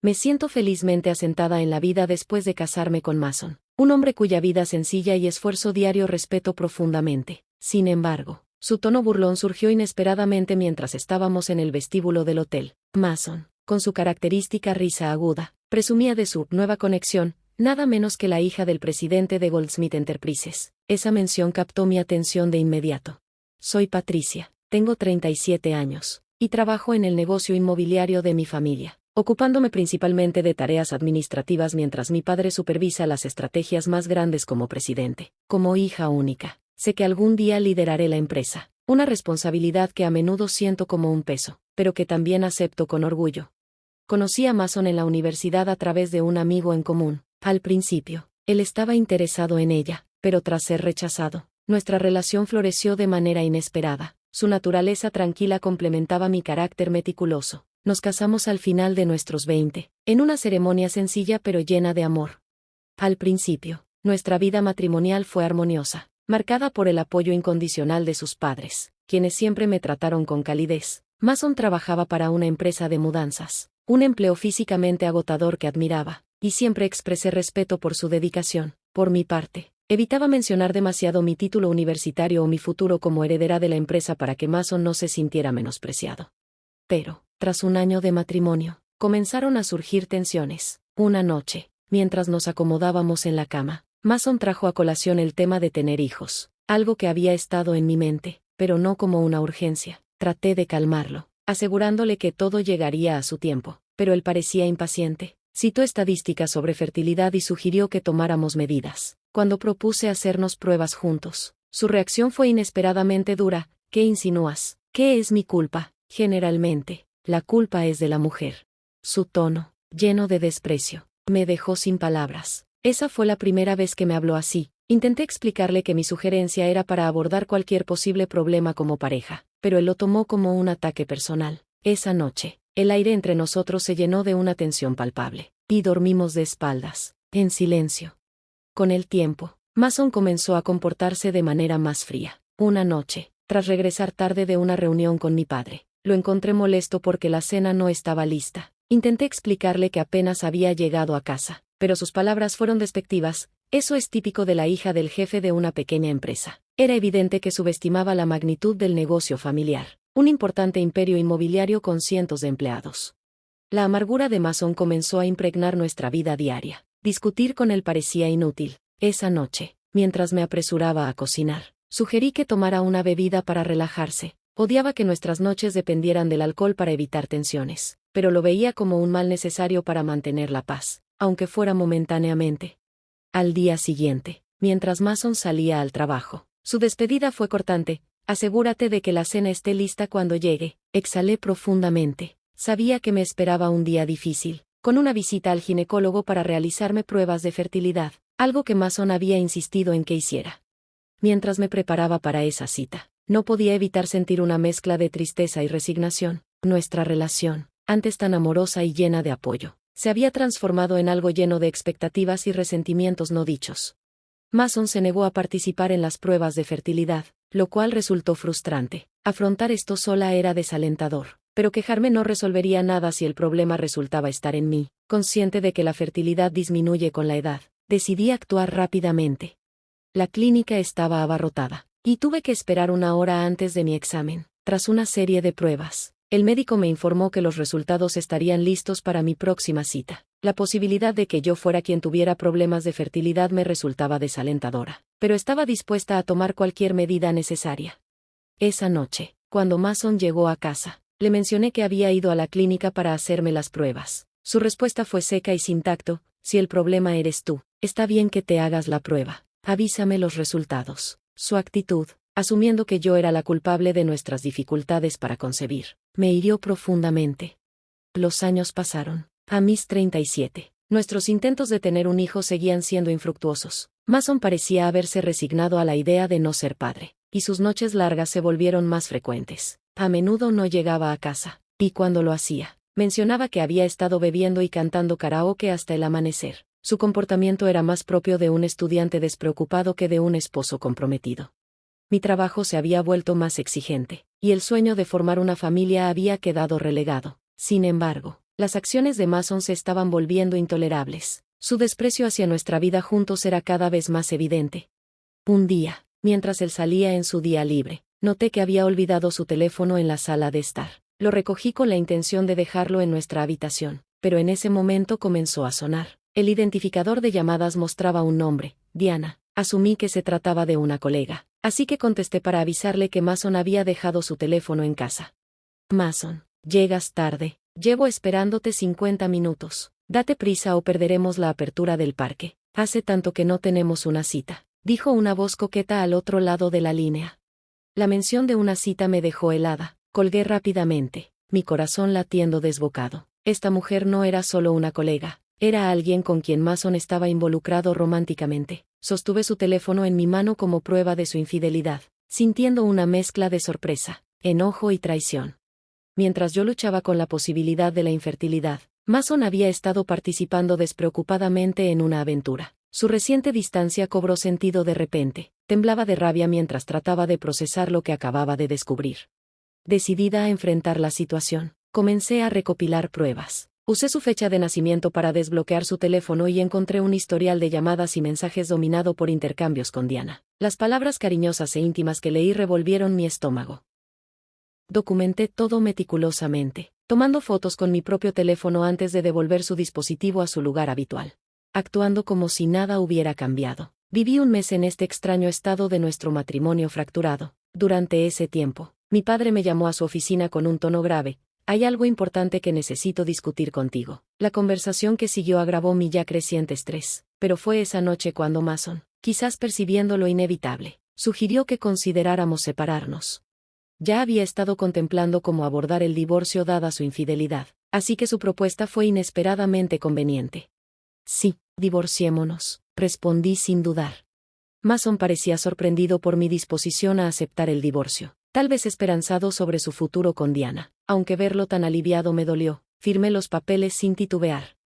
Me siento felizmente asentada en la vida después de casarme con Mason, un hombre cuya vida sencilla y esfuerzo diario respeto profundamente. Sin embargo, su tono burlón surgió inesperadamente mientras estábamos en el vestíbulo del hotel. Mason, con su característica risa aguda, presumía de su nueva conexión, nada menos que la hija del presidente de Goldsmith Enterprises. Esa mención captó mi atención de inmediato. Soy Patricia, tengo 37 años, y trabajo en el negocio inmobiliario de mi familia, ocupándome principalmente de tareas administrativas mientras mi padre supervisa las estrategias más grandes como presidente. Como hija única, sé que algún día lideraré la empresa, una responsabilidad que a menudo siento como un peso, pero que también acepto con orgullo. Conocí a Mason en la universidad a través de un amigo en común. Al principio, él estaba interesado en ella, pero tras ser rechazado, nuestra relación floreció de manera inesperada. Su naturaleza tranquila complementaba mi carácter meticuloso. Nos casamos al final de nuestros 20, en una ceremonia sencilla pero llena de amor. Al principio, nuestra vida matrimonial fue armoniosa, marcada por el apoyo incondicional de sus padres, quienes siempre me trataron con calidez. Mason trabajaba para una empresa de mudanzas, un empleo físicamente agotador que admiraba, y siempre expresé respeto por su dedicación. Por mi parte, evitaba mencionar demasiado mi título universitario o mi futuro como heredera de la empresa para que Mason no se sintiera menospreciado. Pero, tras un año de matrimonio, comenzaron a surgir tensiones. Una noche, mientras nos acomodábamos en la cama, Mason trajo a colación el tema de tener hijos, algo que había estado en mi mente, pero no como una urgencia. Traté de calmarlo, asegurándole que todo llegaría a su tiempo, pero él parecía impaciente. Citó estadísticas sobre fertilidad y sugirió que tomáramos medidas. Cuando propuse hacernos pruebas juntos, su reacción fue inesperadamente dura. ¿Qué insinúas? ¿Qué es mi culpa? Generalmente, la culpa es de la mujer. Su tono, lleno de desprecio, me dejó sin palabras. Esa fue la primera vez que me habló así. Intenté explicarle que mi sugerencia era para abordar cualquier posible problema como pareja, pero él lo tomó como un ataque personal. Esa noche, el aire entre nosotros se llenó de una tensión palpable, y dormimos de espaldas, en silencio. Con el tiempo, Mason comenzó a comportarse de manera más fría. Una noche, tras regresar tarde de una reunión con mi padre, lo encontré molesto porque la cena no estaba lista. Intenté explicarle que apenas había llegado a casa, pero sus palabras fueron despectivas. Eso es típico de la hija del jefe de una pequeña empresa. Era evidente que subestimaba la magnitud del negocio familiar, un importante imperio inmobiliario con cientos de empleados. La amargura de Mason comenzó a impregnar nuestra vida diaria. Discutir con él parecía inútil. Esa noche, mientras me apresuraba a cocinar, sugerí que tomara una bebida para relajarse. Odiaba que nuestras noches dependieran del alcohol para evitar tensiones, pero lo veía como un mal necesario para mantener la paz, aunque fuera momentáneamente. Al día siguiente, mientras Mason salía al trabajo, su despedida fue cortante. Asegúrate de que la cena esté lista cuando llegue. Exhalé profundamente. Sabía que me esperaba un día difícil, con una visita al ginecólogo para realizarme pruebas de fertilidad, algo que Mason había insistido en que hiciera. Mientras me preparaba para esa cita, no podía evitar sentir una mezcla de tristeza y resignación. Nuestra relación, antes tan amorosa y llena de apoyo, se había transformado en algo lleno de expectativas y resentimientos no dichos. Mason se negó a participar en las pruebas de fertilidad, lo cual resultó frustrante. Afrontar esto sola era desalentador, pero quejarme no resolvería nada si el problema resultaba estar en mí. Consciente de que la fertilidad disminuye con la edad, decidí actuar rápidamente. La clínica estaba abarrotada, y tuve que esperar una hora antes de mi examen. Tras una serie de pruebas, el médico me informó que los resultados estarían listos para mi próxima cita. La posibilidad de que yo fuera quien tuviera problemas de fertilidad me resultaba desalentadora, pero estaba dispuesta a tomar cualquier medida necesaria. Esa noche, cuando Mason llegó a casa, le mencioné que había ido a la clínica para hacerme las pruebas. Su respuesta fue seca y sin tacto: si el problema eres tú, está bien que te hagas la prueba. Avísame los resultados. Su actitud, asumiendo que yo era la culpable de nuestras dificultades para concebir, me hirió profundamente. Los años pasaron. A mis 37, nuestros intentos de tener un hijo seguían siendo infructuosos. Mason parecía haberse resignado a la idea de no ser padre, y sus noches largas se volvieron más frecuentes. A menudo no llegaba a casa, y cuando lo hacía, mencionaba que había estado bebiendo y cantando karaoke hasta el amanecer. Su comportamiento era más propio de un estudiante despreocupado que de un esposo comprometido. Mi trabajo se había vuelto más exigente, y el sueño de formar una familia había quedado relegado. Sin embargo, Las acciones de Mason se estaban volviendo intolerables. Su desprecio hacia nuestra vida juntos era cada vez más evidente. Un día, mientras él salía en su día libre, noté que había olvidado su teléfono en la sala de estar. Lo recogí con la intención de dejarlo en nuestra habitación, pero en ese momento comenzó a sonar. El identificador de llamadas mostraba un nombre, Diana. Asumí que se trataba de una colega, así que contesté para avisarle que Mason había dejado su teléfono en casa. Mason, llegas tarde. Llevo esperándote 50 minutos. Date prisa o perderemos la apertura del parque. Hace tanto que no tenemos una cita, dijo una voz coqueta al otro lado de la línea. La mención de una cita me dejó helada. Colgué rápidamente, mi corazón latiendo desbocado. Esta mujer no era solo una colega, era alguien con quien Mason estaba involucrado románticamente. Sostuve su teléfono en mi mano como prueba de su infidelidad, sintiendo una mezcla de sorpresa, enojo y traición. Mientras yo luchaba con la posibilidad de la infertilidad, Mason había estado participando despreocupadamente en una aventura. Su reciente distancia cobró sentido de repente. Temblaba de rabia mientras trataba de procesar lo que acababa de descubrir. Decidida a enfrentar la situación, comencé a recopilar pruebas. Usé su fecha de nacimiento para desbloquear su teléfono y encontré un historial de llamadas y mensajes dominado por intercambios con Diana. Las palabras cariñosas e íntimas que leí revolvieron mi estómago. Documenté todo meticulosamente, tomando fotos con mi propio teléfono antes de devolver su dispositivo a su lugar habitual. Actuando como si nada hubiera cambiado. Viví un mes en este extraño estado de nuestro matrimonio fracturado. Durante ese tiempo, mi padre me llamó a su oficina con un tono grave. Hay algo importante que necesito discutir contigo. La conversación que siguió agravó mi ya creciente estrés, pero fue esa noche cuando Mason, quizás percibiendo lo inevitable, sugirió que consideráramos separarnos. Ya había estado contemplando cómo abordar el divorcio dada su infidelidad, así que su propuesta fue inesperadamente conveniente. Sí, divorciémonos, respondí sin dudar. Mason parecía sorprendido por mi disposición a aceptar el divorcio, tal vez esperanzado sobre su futuro con Diana. Aunque verlo tan aliviado me dolió, firmé los papeles sin titubear.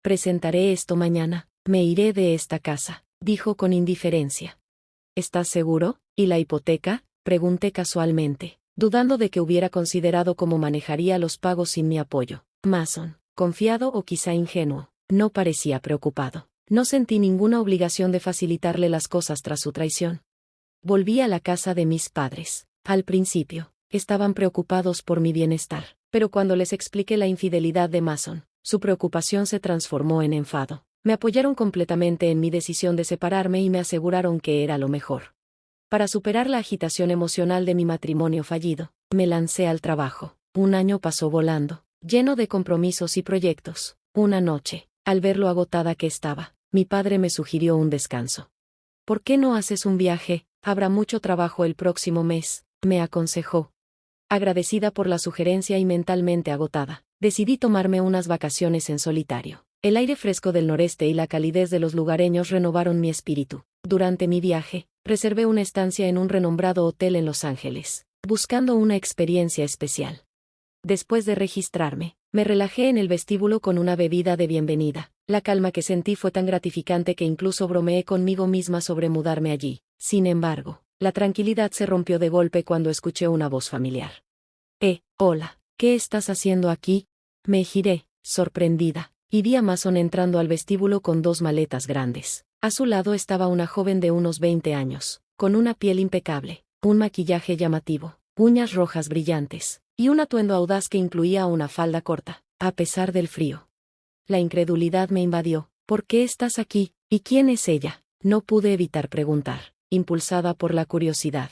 Presentaré esto mañana, me iré de esta casa, dijo con indiferencia. ¿Estás seguro? ¿Y la hipoteca? Pregunté casualmente, dudando de que hubiera considerado cómo manejaría los pagos sin mi apoyo. Mason, confiado o quizá ingenuo, no parecía preocupado. No sentí ninguna obligación de facilitarle las cosas tras su traición. Volví a la casa de mis padres. Al principio, estaban preocupados por mi bienestar, pero cuando les expliqué la infidelidad de Mason, su preocupación se transformó en enfado. Me apoyaron completamente en mi decisión de separarme y me aseguraron que era lo mejor. Para superar la agitación emocional de mi matrimonio fallido, me lancé al trabajo. Un año pasó volando, lleno de compromisos y proyectos. Una noche, al ver lo agotada que estaba, mi padre me sugirió un descanso. ¿Por qué no haces un viaje? Habrá mucho trabajo el próximo mes, me aconsejó. Agradecida por la sugerencia y mentalmente agotada, decidí tomarme unas vacaciones en solitario. El aire fresco del noreste y la calidez de los lugareños renovaron mi espíritu. Durante mi viaje, reservé una estancia en un renombrado hotel en Los Ángeles, buscando una experiencia especial. Después de registrarme, me relajé en el vestíbulo con una bebida de bienvenida. La calma que sentí fue tan gratificante que incluso bromeé conmigo misma sobre mudarme allí. Sin embargo, la tranquilidad se rompió de golpe cuando escuché una voz familiar. Hola, ¿qué estás haciendo aquí? Me giré, sorprendida, y vi a Mason entrando al vestíbulo con dos maletas grandes. A su lado estaba una joven de unos 20 años, con una piel impecable, un maquillaje llamativo, uñas rojas brillantes, y un atuendo audaz que incluía una falda corta, a pesar del frío. La incredulidad me invadió. ¿Por qué estás aquí? ¿Y quién es ella? No pude evitar preguntar, impulsada por la curiosidad.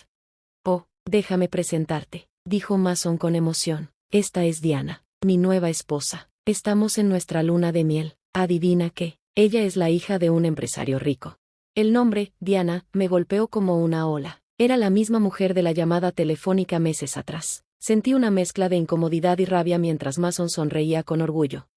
Oh, déjame presentarte, dijo Mason con emoción. Esta es Diana, mi nueva esposa. Estamos en nuestra luna de miel. Adivina qué, ella es la hija de un empresario rico. El nombre, Diana, me golpeó como una ola. Era la misma mujer de la llamada telefónica meses atrás. Sentí una mezcla de incomodidad y rabia mientras Mason sonreía con orgullo.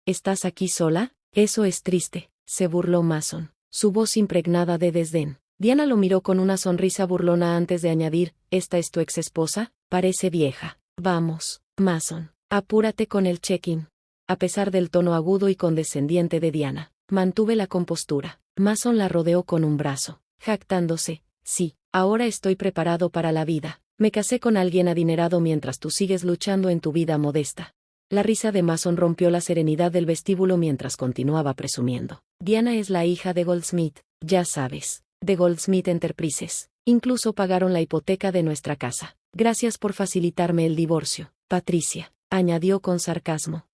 ¿Estás aquí sola? Eso es triste, se burló Mason, su voz impregnada de desdén. Diana lo miró con una sonrisa burlona antes de añadir, ¿esta es tu exesposa? Parece vieja. Vamos, Mason, apúrate con el check-in. A pesar del tono agudo y condescendiente de Diana, mantuve la compostura. Mason la rodeó con un brazo, jactándose, sí, ahora estoy preparado para la vida. Me casé con alguien adinerado mientras tú sigues luchando en tu vida modesta. La risa de Mason rompió la serenidad del vestíbulo mientras continuaba presumiendo. Diana es la hija de Goldsmith, ya sabes, de Goldsmith Enterprises. Incluso pagaron la hipoteca de nuestra casa. Gracias por facilitarme el divorcio, Patricia, añadió con sarcasmo.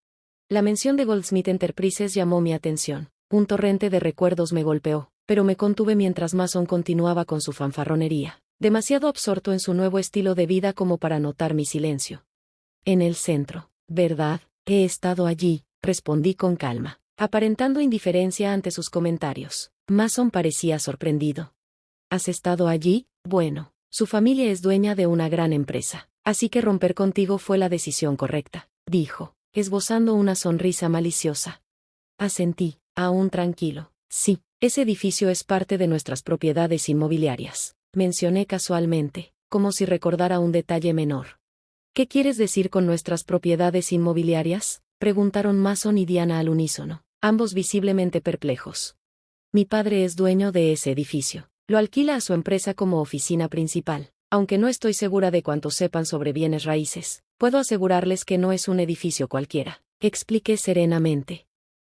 La mención de Goldsmith Enterprises llamó mi atención. Un torrente de recuerdos me golpeó, pero me contuve mientras Mason continuaba con su fanfarronería, demasiado absorto en su nuevo estilo de vida como para notar mi silencio. En el centro, ¿verdad? He estado allí, respondí con calma, aparentando indiferencia ante sus comentarios. Mason parecía sorprendido. ¿Has estado allí? Bueno, su familia es dueña de una gran empresa, así que romper contigo fue la decisión correcta, dijo, esbozando una sonrisa maliciosa. Asentí, aún tranquilo. Sí, ese edificio es parte de nuestras propiedades inmobiliarias, mencioné casualmente, como si recordara un detalle menor. ¿Qué quieres decir con nuestras propiedades inmobiliarias?, preguntaron Mason y Diana al unísono, ambos visiblemente perplejos. Mi padre es dueño de ese edificio. Lo alquila a su empresa como oficina principal. Aunque no estoy segura de cuánto sepan sobre bienes raíces, puedo asegurarles que no es un edificio cualquiera, expliqué serenamente.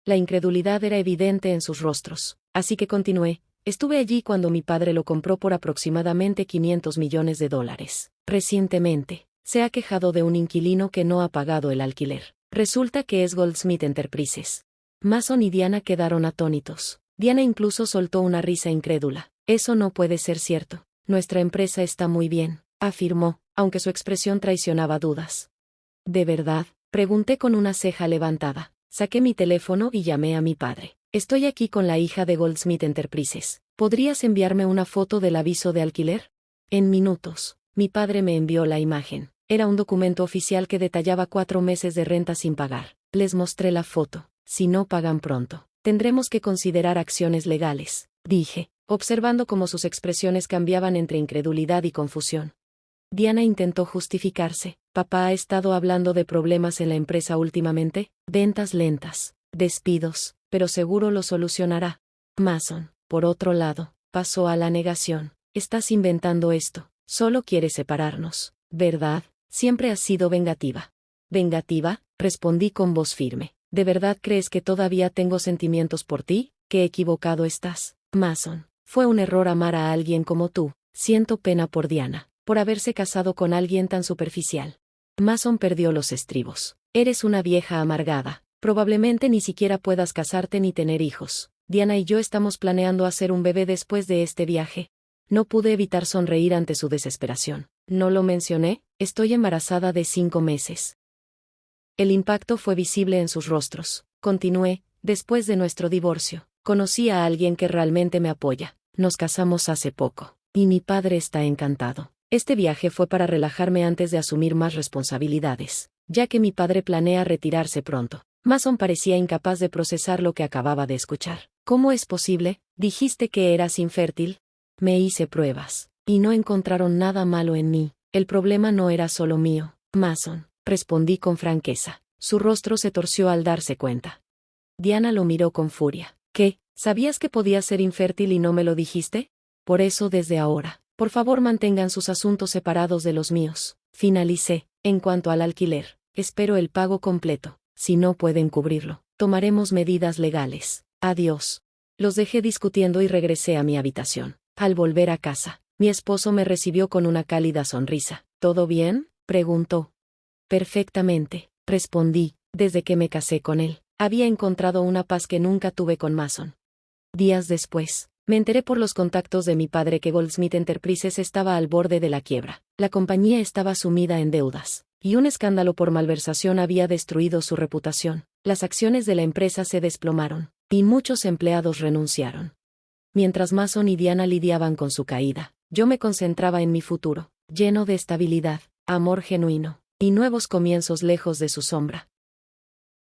La incredulidad era evidente en sus rostros, así que continué. Estuve allí cuando mi padre lo compró por aproximadamente $500 millones. Recientemente, se ha quejado de un inquilino que no ha pagado el alquiler. Resulta que es Goldsmith Enterprises. Mason y Diana quedaron atónitos. Diana incluso soltó una risa incrédula. Eso no puede ser cierto. Nuestra empresa está muy bien, afirmó, aunque su expresión traicionaba dudas. ¿De verdad?, pregunté con una ceja levantada. Saqué mi teléfono y llamé a mi padre. Estoy aquí con la hija de Goldsmith Enterprises. ¿Podrías enviarme una foto del aviso de alquiler? En minutos, mi padre me envió la imagen. Era un documento oficial que detallaba 4 meses de renta sin pagar. Les mostré la foto. Si no pagan pronto, tendremos que considerar acciones legales, dije, observando cómo sus expresiones cambiaban entre incredulidad y confusión. Diana intentó justificarse. ¿Papá ha estado hablando de problemas en la empresa últimamente? Ventas lentas, despidos, pero seguro lo solucionará. Mason, por otro lado, pasó a la negación. Estás inventando esto, solo quieres separarnos, ¿verdad? Siempre has sido vengativa. ¿Vengativa?, respondí con voz firme. ¿De verdad crees que todavía tengo sentimientos por ti? Qué equivocado estás, Mason. Fue un error amar a alguien como tú. Siento pena por Diana, por haberse casado con alguien tan superficial. Mason perdió los estribos. Eres una vieja amargada. Probablemente ni siquiera puedas casarte ni tener hijos. Diana y yo estamos planeando hacer un bebé después de este viaje. No pude evitar sonreír ante su desesperación. ¿No lo mencioné? Estoy embarazada de 5 meses. El impacto fue visible en sus rostros. Continué, después de nuestro divorcio, conocí a alguien que realmente me apoya. Nos casamos hace poco, y mi padre está encantado. Este viaje fue para relajarme antes de asumir más responsabilidades, ya que mi padre planea retirarse pronto. Mason parecía incapaz de procesar lo que acababa de escuchar. ¿Cómo es posible? Dijiste que eras infértil. Me hice pruebas, y no encontraron nada malo en mí. El problema no era solo mío, Mason, respondí con franqueza. Su rostro se torció al darse cuenta. Diana lo miró con furia. ¿Qué? ¿Sabías que podía ser infértil y no me lo dijiste? Por eso desde ahora, por favor mantengan sus asuntos separados de los míos. Finalicé. En cuanto al alquiler, espero el pago completo. Si no pueden cubrirlo, tomaremos medidas legales. Adiós. Los dejé discutiendo y regresé a mi habitación. Al volver a casa, mi esposo me recibió con una cálida sonrisa. ¿Todo bien?, preguntó. Perfectamente, respondí. Desde que me casé con él, había encontrado una paz que nunca tuve con Mason. Días después, me enteré por los contactos de mi padre que Goldsmith Enterprises estaba al borde de la quiebra. La compañía estaba sumida en deudas, y un escándalo por malversación había destruido su reputación. Las acciones de la empresa se desplomaron, y muchos empleados renunciaron. Mientras Mason y Diana lidiaban con su caída, yo me concentraba en mi futuro, lleno de estabilidad, amor genuino, y nuevos comienzos lejos de su sombra.